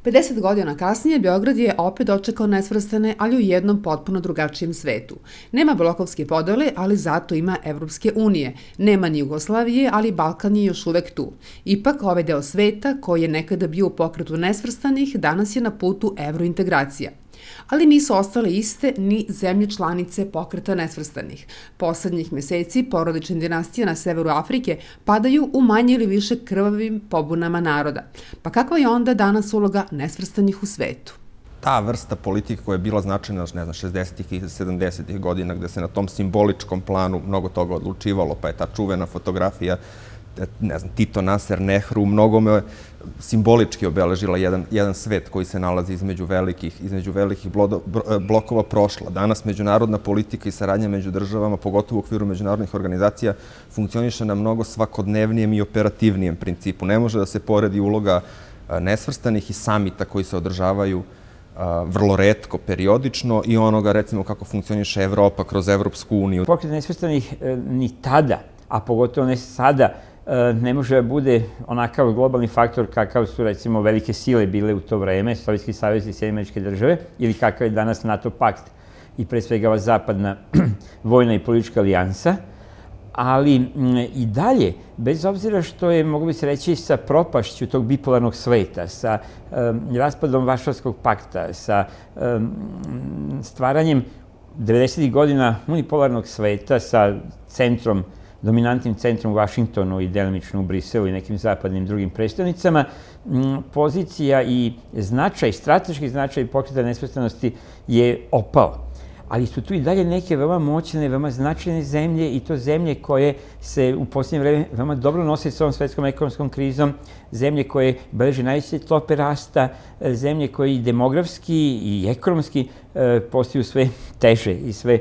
50 godina kasnije Beograd je opet dočekao nesvrstane, ali u jednom potpuno drugačijem svetu. Nema blokovske podele, ali zato ima Evropske unije. Nema ni Jugoslavije, ali Balkan je još uvek tu. Ipak, ovaj deo sveta, koji je nekada bio u pokretu nesvrstanih, danas je na putu evrointegracija. Ali nisu ostale iste ni zemlje članice pokreta nesvrstanih. Poslednjih meseci porodične dinastije na severu Afrike padaju u manje ili više krvavim pobunama naroda. Pa kakva je onda danas uloga nesvrstanih u svetu? Ta vrsta politike koja je bila značajna, 60. i 70. godina, gde se na tom simboličkom planu mnogo toga odlučivalo, pa je ta čuvena fotografija Tito Naser Nehru mnogome simbolički obeležila jedan svet koji se nalazi između velikih blokova prošla. Danas međunarodna politika i saradnja među državama, pogotovo u okviru međunarodnih organizacija, funkcioniše na mnogo svakodnevnijem i operativnijem principu. Ne može da se poredi uloga nesvrstanih i samita koji se održavaju vrlo retko, periodično, i onoga, recimo, kako funkcioniše Evropa kroz Evropsku uniju. Pokret nesvrstanih ni tada, a pogotovo ne sada, ne može da bude onakav globalni faktor kakav su, recimo, velike sile bile u to vreme, Sovjetski savez i Sjedinjene Američke Države, ili kakav je danas NATO pakt i pre svega ova zapadna vojna i politička alijansa. Ali i dalje, bez obzira što je, moglo bi se reći, sa propašću tog bipolarnog sveta, sa raspadom Varšavskog pakta, sa stvaranjem 90. godina unipolarnog sveta sa centrom, dominantnim centrom u Vašingtonu i delimično u Briselu i nekim zapadnim drugim prestonicama, pozicija i značaj, strateški značaj pokreta nesvrstanosti je opao. Ali su tu i dalje neke veoma moćne, veoma značajne zemlje, i to zemlje koje se u posljednje vreme veoma dobro nose s ovom svetskom ekonomskom krizom, zemlje koje beleže najveće stope rasta, zemlje koje i demografski i ekonomski postaju sve teže i sve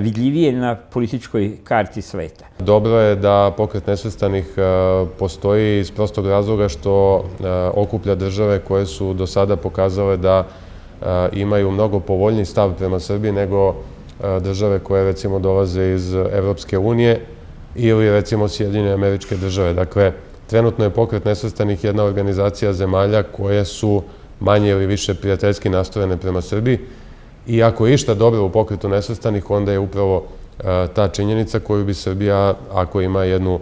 vidljivije na političkoj karti sveta. Dobro je da pokret nesvrstanih postoji iz prostog razloga što okuplja države koje su do sada pokazale da imaju mnogo povoljniji stav prema Srbiji nego države koje, recimo, dolaze iz Evropske unije ili, recimo, Sjedinjene Američke Države. Dakle, trenutno je pokret nesvrstanih jedna organizacija zemalja koje su manje ili više prijateljski nastrojene prema Srbiji, i ako je išta dobro u pokretu nesvrstanih, onda je upravo ta činjenica koju bi Srbija, ako ima jednu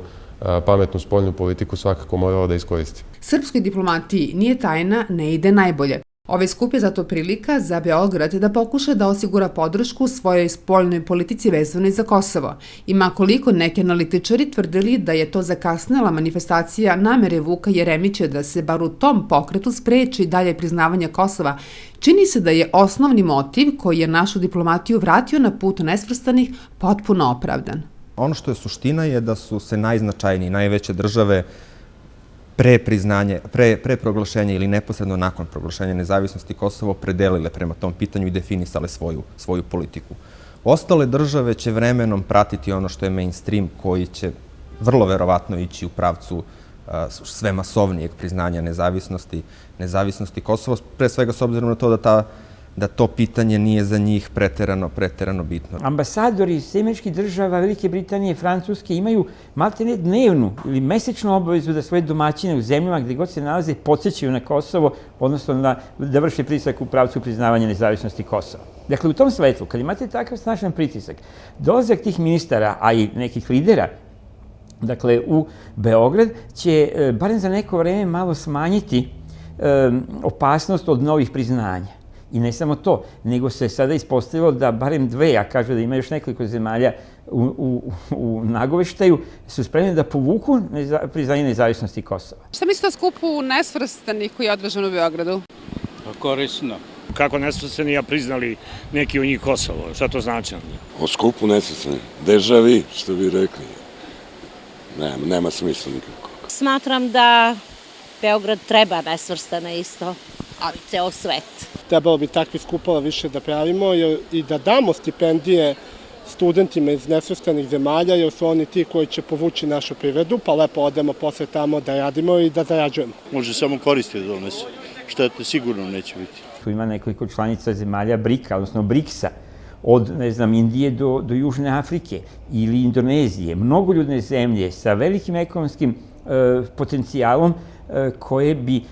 pametnu spoljnu politiku, svakako morala da iskoristi. Srpskoj diplomatiji nije tajna, ne ide najbolje. Ovaj skup je zato prilika za Beograd da pokuša da osigura podršku svojoj spoljnoj politici vezanoj za Kosovo. Ima koliko neki analitičari tvrdili da je to zakasnela manifestacija namere Vuka Jeremića da se bar u tom pokretu spreči dalje priznavanje Kosova, čini se da je osnovni motiv koji je našu diplomatiju vratio na put nesvrstanih potpuno opravdan. Ono što je suština je da su se najznačajnije, najveće države pre proglašenja ili neposredno nakon proglašenja nezavisnosti Kosovo opredelile prema tom pitanju i definisale svoju politiku. Ostale države će vremenom pratiti ono što je mainstream, koji će vrlo verovatno ići u pravcu sve masovnijeg priznanja nezavisnosti Kosova, pre svega s obzirom na to da to pitanje nije za njih preterano bitno. Ambasadori Sjedinjenih Država, Velike Britanije i Francuske imaju maltene dnevnu ili mesečnu obavezu da svoje domaćine u zemljama gde god se nalaze podsjećaju na Kosovo, odnosno da vrše pritisak u pravcu priznavanja nezavisnosti Kosova. Dakle, u tom svetlu, kad imate takav snažan pritisak, dolazak tih ministara, a i nekih lidera, dakle, u Beograd, će barem za neko vreme malo smanjiti opasnost od novih priznanja. I ne samo to, nego se sada ispostavilo da barem dve, a kažu da ima još nekoliko zemalja u nagoveštaju, su spremni da povuku priznanje nezavisnosti Kosova. Šta mislite o skupu nesvrstanih koji je održan u Beogradu? Korisno. Kako nesvrstani, a priznali neki u njih Kosovo? Šta to znači? O skupu nesvrstanih državi, što bi rekli, nema smisla nikako. Smatram da Beograd treba nesvrstana isto, ali ceo svet. Trebalo bi takvi skupova više da pravimo i da damo stipendije studentima iz nesvrstanih zemalja, jer su oni ti koji će povući našu privredu, pa lepo odemo posle tamo da radimo i da zarađujemo. Može samo koristi da donese, štete sigurno neće biti. Tu ima nekoliko članica zemalja BRIK-a, odnosno BRIKS-a, od, Indije do Južne Afrike ili Indonezije. Mnogoljudne zemlje sa velikim ekonomskim potencijalom koje bi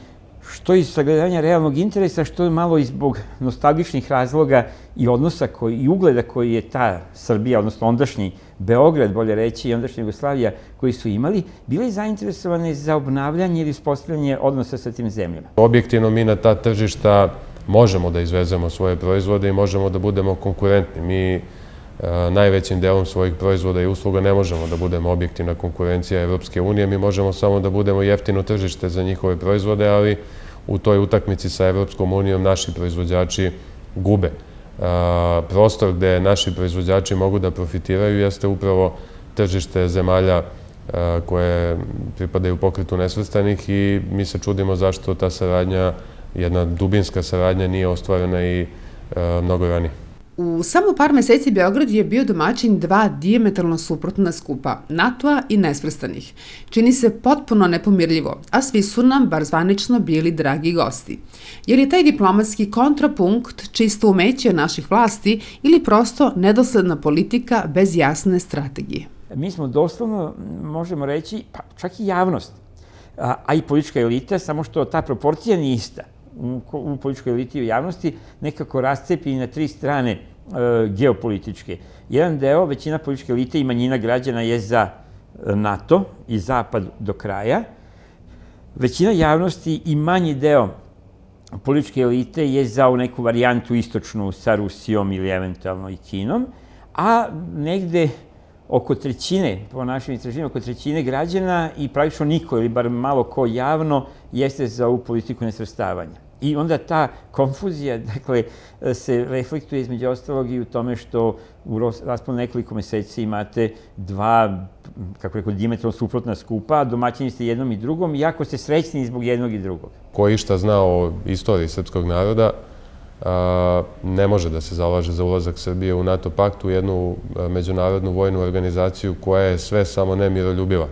što iz sagledanja realnog interesa, što malo i zbog nostalgičnih razloga i odnosa i ugleda koji je ta Srbija, odnosno ondašnji Beograd, bolje reći, i ondašnja Jugoslavija, koji su imali, bili zainteresovane za obnavljanje ili uspostavljanje odnosa sa tim zemljama. Objektivno mi na ta tržišta možemo da izvezemo svoje proizvode i možemo da budemo konkurentni. Mi najvećim delom svojih proizvoda i usluga ne možemo da budemo objektivna konkurencija Evropske unije, mi možemo samo da budemo jeftino tržište za njihove proizvode, ali u toj utakmici sa Evropskom unijom naši proizvođači gube. Prostor gde naši proizvođači mogu da profitiraju jeste upravo tržište zemalja koje pripadaju pokretu nesvrstanih i mi se čudimo zašto ta saradnja, jedna dubinska saradnja, nije ostvarena i mnogo ranije. U samo par meseci Beograd je bio domaćin dva dijametralno suprotna skupa, NATO-a i nesvrstanih. Čini se potpuno nepomirljivo, a svi su nam, bar zvanično, bili dragi gosti. Je li taj diplomatski kontrapunkt čisto umeće naših vlasti ili prosto nedosledna politika bez jasne strategije? Mi smo doslovno, možemo reći, pa čak i javnost, a i politička elita, samo što ta proporcija nije ista. U političkoj eliti i u javnosti nekako rascepi na tri strane geopolitičke. Jedan deo, većina političke elite i manjina građana je za NATO i Zapad do kraja. Većina javnosti i manji deo političke elite je za neku varijantu istočnu sa Rusijom ili eventualno i Kinom, a negde oko trećine, po našim istraživanjima, oko trećine građana i praktično niko ili bar malo ko javno jeste za ovu politiku nesvrstavanja. I onda ta konfuzija, dakle, se reflektuje između ostalog i u tome što u rasponu nekoliko meseci imate dva, kako rekao, dijametralno suprotna skupa, a domaćini ste jednom i drugom, iako ste srećni zbog jednog i drugog. Ko išta zna o istoriji srpskog naroda, ne može da se zalaže za ulazak Srbije u NATO pakt, u jednu međunarodnu vojnu organizaciju koja je sve samo ne miroljubiva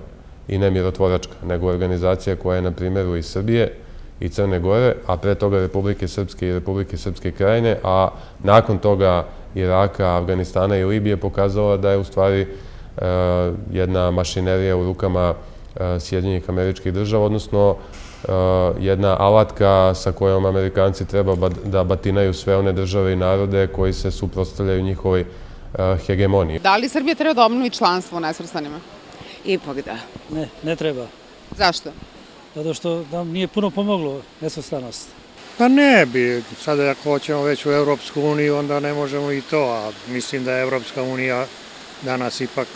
i ne mirotvoračka, nego organizacija koja je na primjeru i Srbije i Crne Gore, a pre toga Republike Srpske i Republike Srpske Krajine, a nakon toga Iraka, Afganistana i Libije pokazala da je u stvari jedna mašinerija u rukama Sjedinjenih Američkih Država, odnosno jedna alatka sa kojom Amerikanci treba da batinaju sve one države i narode koji se suprotstavljaju njihovoj hegemoniji. Da li Srbija treba da obnovi članstvo u nesvrstanima? Ipak da. Ne treba. Zašto? Zato što nam nije puno pomoglo nesvrstanost. Pa ne bi. Sada ako hoćemo već u Evropsku uniju, onda ne možemo i to, a mislim da je Evropska unija danas ipak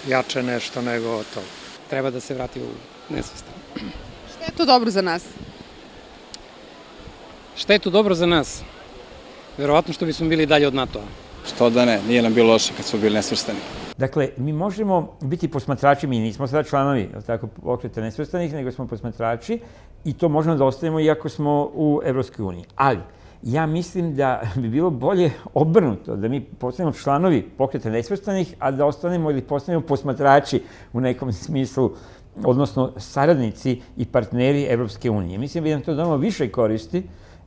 jače nešto nego to. Treba da se vrati u nesvrstano. Šta je to dobro za nas? Šta je to dobro za nas? Verovatno što bismo bili dalje od NATO-a. Što da ne, nije nam bilo loše kad smo bili nesvrstani. Dakle, mi možemo biti posmatrači, mi nismo sada članovi pokreta nesvrstanih, nego smo posmatrači i to možemo da ostavimo iako smo u Evropskoj uniji. Ali, ja mislim da bi bilo bolje obrnuto, da mi postanemo članovi pokreta nesvrstanih, a da ostanemo ili postanemo posmatrači u nekom smislu, odnosno saradnici i partneri Evropske unije. Mislim da bi nam to dalo više koristi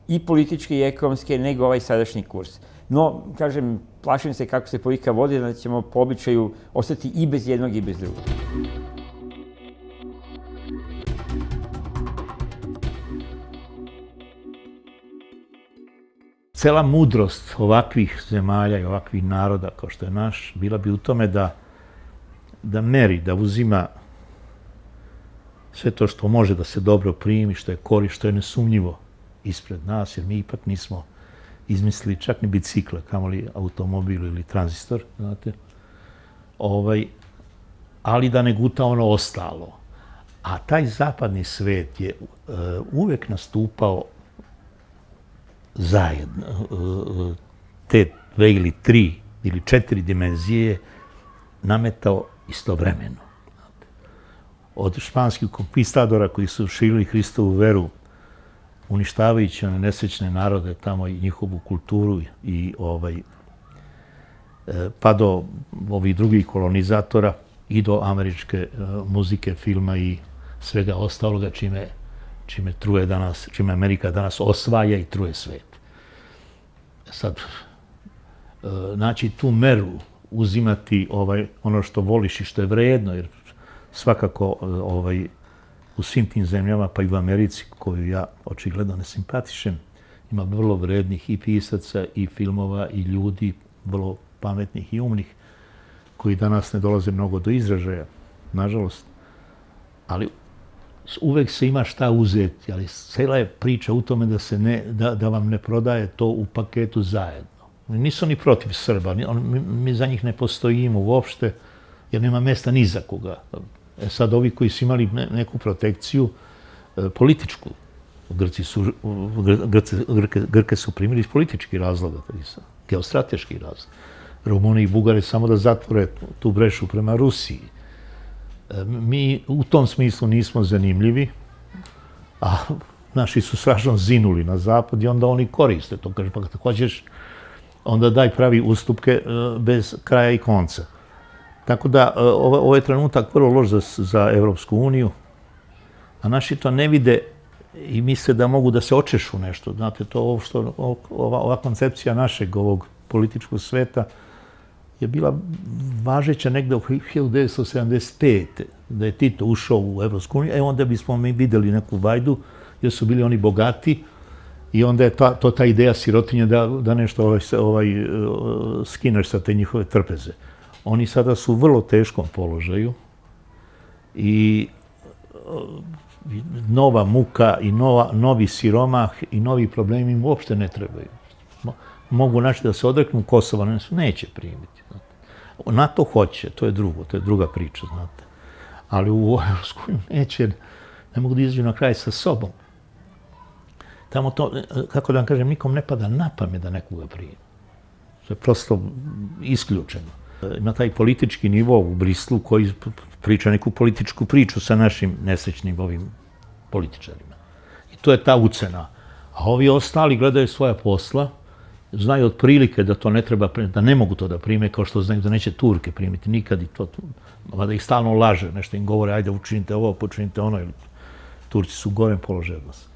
i političke i ekonomske nego ovaj sadašnji kurs. No, kažem, plašim se kako se politika vodi, da ćemo po običaju ostati i bez jednog i bez drugog. Cela mudrost ovakvih zemalja i ovakvih naroda kao što je naš, bila bi u tome da meri, da uzima sve to što može da se dobro primi, što je korist, što je nesumnjivo ispred nas, jer mi ipak nismo izmislili čak ni bicikle, kamoli automobil ili tranzistor, znate. Ali da ne guta ono ostalo. A taj zapadni svet je uvek nastupao zajedno. Te 2 ili 3 ili 4 dimenzije je nametao istovremeno. Od španskih konkvistadora koji su širili Hristovu veru, uništavajući one nesrećne narode tamo i njihovu kulturu i pa do ovih drugih kolonizatora i do američke muzike, filma i svega ostaloga čime truje danas, čime Amerika danas osvaja i truje svet. Sad, naći tu meru, uzimati ono što voliš i što je vredno, jer svakako u svim tim zemljama, pa i u Americi, koju ja očigledno ne simpatišem, ima vrlo vrednih i pisaca, i filmova, i ljudi, vrlo pametnih i umnih, koji danas ne dolaze mnogo do izražaja, nažalost. Ali uvek se ima šta uzeti, ali cela je priča u tome da vam ne prodaje to u paketu zajedno. Nisu oni protiv Srba, mi za njih ne postojimo uopšte, jer nema mesta ni za koga. Sad ovi koji su imali neku protekciju političku, Grke su primili iz političkih razloga, iz geostrateških razloga. Rumuni i Bugari samo da zatvore tu brešu prema Rusiji. Mi u tom smislu nismo zanimljivi, a naši su strašno zinuli na zapad i onda oni koriste to. Kaže, pa kada hoćeš, onda daj pravi ustupke bez kraja i konca. Tako da, ovo je trenutak vrlo loš za Evropsku uniju, a naši to ne vide i misle da mogu da se očešu nešto. Znate, ova koncepcija našeg ovog političkog sveta je bila važeća negde u 1975. da je Tito ušao u Evropsku uniju, onda bismo mi videli neku vajdu, jer su bili oni bogati i onda je ta ideja sirotinje da nešto skineš sa te njihove trpeze. Oni sada su u vrlo teškom položaju i nova muka i novi siromah i novi problemi im uopšte ne trebaju. Mogu naći da se odreknu Kosova, neće primiti. NATO hoće, to je druga priča, znate. Ali u Evropsku neće, ne mogu da izađu na kraj sa sobom. Tamo to, kako da vam kažem, nikom ne pada na pamet da nekoga primi. To je prosto isključeno. Ima taj politički nivo u Brislu koji priča neku političku priču sa našim nesrećnim ovim političarima. I to je ta ucena. A ovi ostali gledaju svoja posla, znaju otprilike da to ne treba, da ne mogu to da prime, kao što znaju da neće Turke primiti nikad i to, da ih stalno laže, nešto im govore, ajde učinite ovo, počinite ono, jer Turci su u gorem položaju od nas.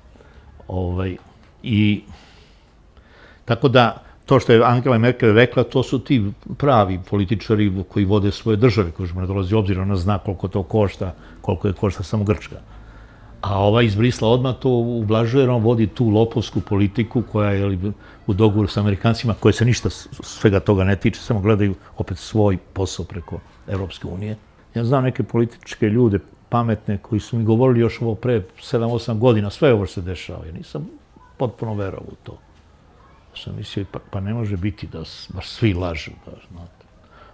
I tako da, to što je Angela Merkel rekla, to su ti pravi političari koji vode svoje države, koji ne dolazi obzira, ona zna koliko to košta, koliko je košta samo Grčka. A ova iz Brisla odmah to ublažuje, jer on vodi tu lopovsku politiku koja je u dogovoru sa Amerikancima, koje se ništa svega toga ne tiče, samo gledaju opet svoj posao preko Evropske unije. Ja znam neke političke ljude, pametne, koji su mi govorili još ovo pre 7-8 godina, sve ovo se dešava. Ja nisam potpuno verovao u to. Sam mislio, pa ne može biti da baš svi lažu.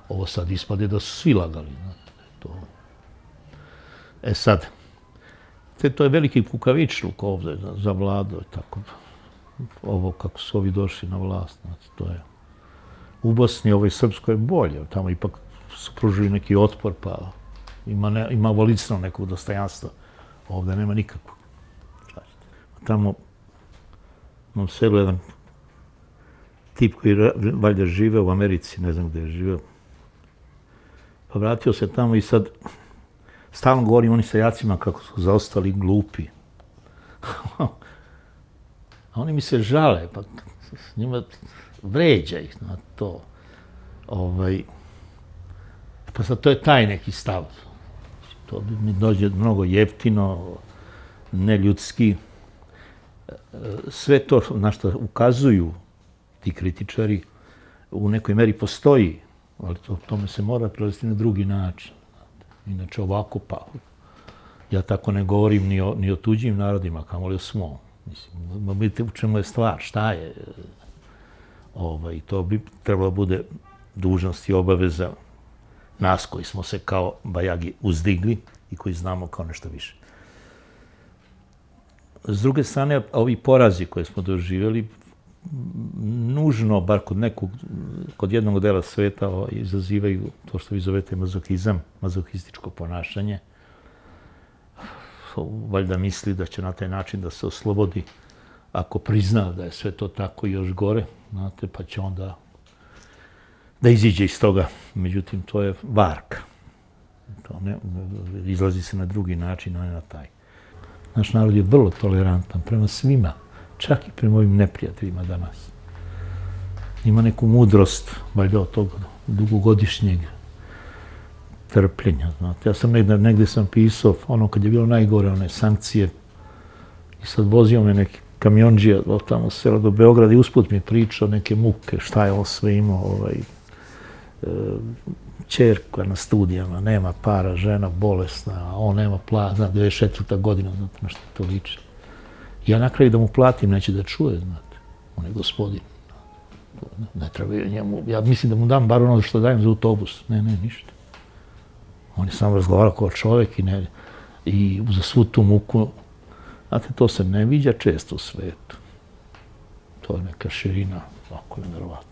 Ovo sad ispade da su svi lagali. Sad, to je veliki kukavičluk ovde za vladu. Ovo kako su ovi došli na vlast. To je u Bosni, ovoj Srpskoj je bolje. Tamo ipak su pružili neki otpor, pa ima volicno nekog dostojanstva. Ovde nema nikakvog. Tamo u selu jedan tip koji valjda žive u Americi, ne znam gde je živeo, pa vratio se tamo i sad stalno govorim oni seljacima kako su zaostali glupi. A oni mi se žale, pa s njima vređa ih na to. Pa sad to je taj neki stav. To mi dođe mnogo jeftino, neljudski. Sve to na što ukazuju ti kritičari u nekoj meri postoji, ali tome se mora prelaziti na drugi način. Inače ovako, pa ja tako ne govorim ni o tuđim narodima, kamoli o svom. Mislim, vidite u čemu je stvar, šta je. To bi trebalo da bude dužnost i obaveza nas koji smo se kao bajagi uzdigli i koji znamo kao nešto više. S druge strane, ovi porazi koje smo doživjeli, nužno, bar kod jednog dela sveta, izazivaju to što vi zovete mazohizam, mazohističko ponašanje. Valjda misli da će na taj način da se oslobodi ako prizna da je sve to tako i još gore, znate, pa će onda da iziđe iz toga. Međutim, to je varka. Izlazi se na drugi način, a ne na taj. Naš narod je vrlo tolerantan prema svima, čak i prema ovim neprijateljima danas. Ima neku mudrost, valjda od tog dugogodišnjeg trpljenja, znate. Ja sam negde sam pisao, ono kad je bilo najgore, one sankcije, i sad vozio me neki kamionđija od tamo sela do Beograda i usput mi pričao neke muke, šta je ovo sve imao, ćerka na studijama, nema para, žena bolesna, a on nema plata, zna, 94. godina, znate na što to liči. Ja na kraju da mu platim, neće da čuje, znate, on je gospodin. Ne treba njemu, ja mislim da mu dam bar ono što dajem za autobus. Ne, ništa. On je samo razgovarao kao čovek i za svu tu muku, znate, to se ne viđa često u svetu. To je neka širina, ako je nevjerovatno.